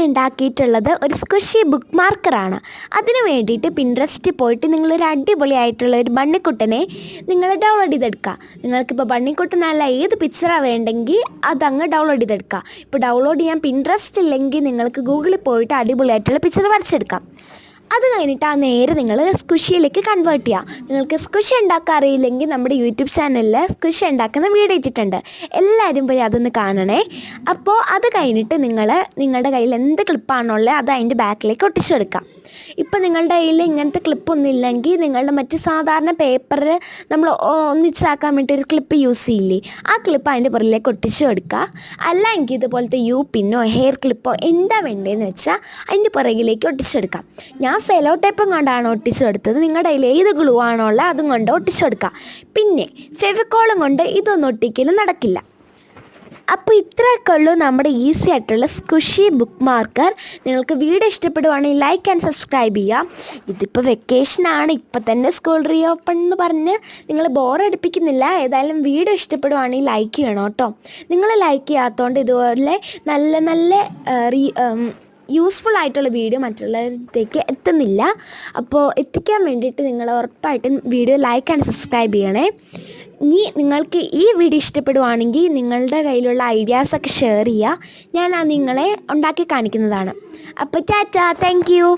ഇന്ന് ഉണ്ടാക്കിയിട്ടുള്ളത് ഒരു സ്ക്വിഷി ബുക്ക് മാർക്കറാണ്. അതിന് വേണ്ടിയിട്ട് പിൻട്രസ്റ്റിൽ പോയിട്ട് നിങ്ങളൊരു അടിപൊളിയായിട്ടുള്ള ഒരു ബണ്ണിക്കുട്ടനെ നിങ്ങൾ ഡൗൺലോഡ് ചെയ്തെടുക്കുക. നിങ്ങൾക്കിപ്പോൾ ബണ്ണിക്കുട്ടനല്ല ഏത് പിക്ചറാണ് വേണ്ടെങ്കിൽ അതങ്ങ് ഡൗൺലോഡ് ചെയ്തെടുക്കുക. ഇപ്പോൾ ഡൗൺലോഡ് ചെയ്യാൻ പിൻട്രസ്റ്റ് ഇല്ലെങ്കിൽ നിങ്ങൾക്ക് ഗൂഗിളിൽ പോയിട്ട് അടിപൊളിയായിട്ടുള്ള പിക്ചർ വരച്ചെടുക്കാം. അത് കഴിഞ്ഞിട്ട് നേരെ നിങ്ങൾ സ്ക്വിഷിയിലേക്ക് കൺവേർട്ട് ചെയ്യുക. നിങ്ങൾക്ക് സ്ക്വിഷി ഉണ്ടാക്കാൻ അറിയില്ലെങ്കിൽ നമ്മുടെ യൂട്യൂബ് ചാനലിൽ സ്ക്വിഷി ഉണ്ടാക്കുന്ന വീഡിയോ ഇട്ടിട്ടുണ്ട്, എല്ലാവരും പോയി അതൊന്ന് കാണണേ. അപ്പോൾ അത് കഴിഞ്ഞിട്ട് നിങ്ങളുടെ കയ്യിൽ എന്ത് ക്ലിപ്പാണുള്ളത് അത് അതിൻ്റെ ബാക്കിലേക്ക് ഒട്ടിച്ചു കൊടുക്കാം. ഇപ്പോൾ നിങ്ങളുടെ കയ്യിൽ ഇങ്ങനത്തെ ക്ലിപ്പൊന്നും ഇല്ലെങ്കിൽ നിങ്ങളുടെ മറ്റ് സാധാരണ പേപ്പർ നമ്മൾ ഒന്നിച്ചാക്കാൻ വേണ്ടി ഒരു ക്ലിപ്പ് യൂസ് ചെയ്യില്ലേ, ആ ക്ലിപ്പ് അതിൻ്റെ പുറകിലേക്ക് ഒട്ടിച്ചു കൊടുക്കുക. അല്ലെങ്കിൽ ഇതുപോലത്തെ യു പിന്നോ ഹെയർ ക്ലിപ്പോ എന്താ വേണ്ടതെന്ന് വെച്ചാൽ അതിൻ്റെ പുറകിലേക്ക് ഒട്ടിച്ചെടുക്കാം. ഞാൻ സെലോ ടേപ്പും കൊണ്ടാണ് ഒട്ടിച്ചു കൊടുത്തത്. നിങ്ങളുടെ കയ്യിൽ ഏത് ഗ്ലൂ ആണോ ഉള്ളത് അതും കൊണ്ട് ഒട്ടിച്ചു കൊടുക്കുക. പിന്നെ ഫെവിക്കോളും കൊണ്ട് ഇതൊന്നും ഒട്ടിക്കലും നടക്കില്ല. അപ്പോൾ ഇത്രയൊക്കെ ഉള്ളൂ നമ്മുടെ ഈസി ആയിട്ടുള്ള സ്ക്വിഷി ബുക്ക് മാർക്കർ. നിങ്ങൾക്ക് വീഡിയോ ഇഷ്ടപ്പെടുവാണെങ്കിൽ ലൈക്ക് ആൻഡ് സബ്സ്ക്രൈബ് ചെയ്യാം. ഇതിപ്പോൾ വെക്കേഷനാണ്, ഇപ്പം തന്നെ സ്കൂൾ റീ ഓപ്പൺ എന്ന് പറഞ്ഞ് നിങ്ങൾ ബോറടിപ്പിക്കുന്നില്ല. ഏതായാലും വീഡിയോ ഇഷ്ടപ്പെടുവാണെങ്കിൽ ലൈക്ക് ചെയ്യണം കേട്ടോ. നിങ്ങൾ ലൈക്ക് ചെയ്യാത്തതുകൊണ്ട് ഇതുപോലെ നല്ല നല്ല യൂസ്ഫുൾ ആയിട്ടുള്ള വീഡിയോ മറ്റുള്ളവരിലേക്ക് എത്തുന്നില്ല. അപ്പോൾ എത്തിക്കാൻ വേണ്ടിയിട്ട് നിങ്ങൾ ഉറപ്പായിട്ടും വീഡിയോ ലൈക്ക് ആൻഡ് സബ്സ്ക്രൈബ് ചെയ്യണേ. ഇനി നിങ്ങൾക്ക് ഈ വീഡിയോ ഇഷ്ടപ്പെടുവാണെങ്കിൽ നിങ്ങളുടെ കയ്യിലുള്ള ഐഡിയാസൊക്കെ ഷെയർ ചെയ്യുക. ഞാൻ നിങ്ങളെ ഉണ്ടാക്കി കാണിക്കുന്നതാണ്. അപ്പോൾ ടാറ്റാ, താങ്ക് യു.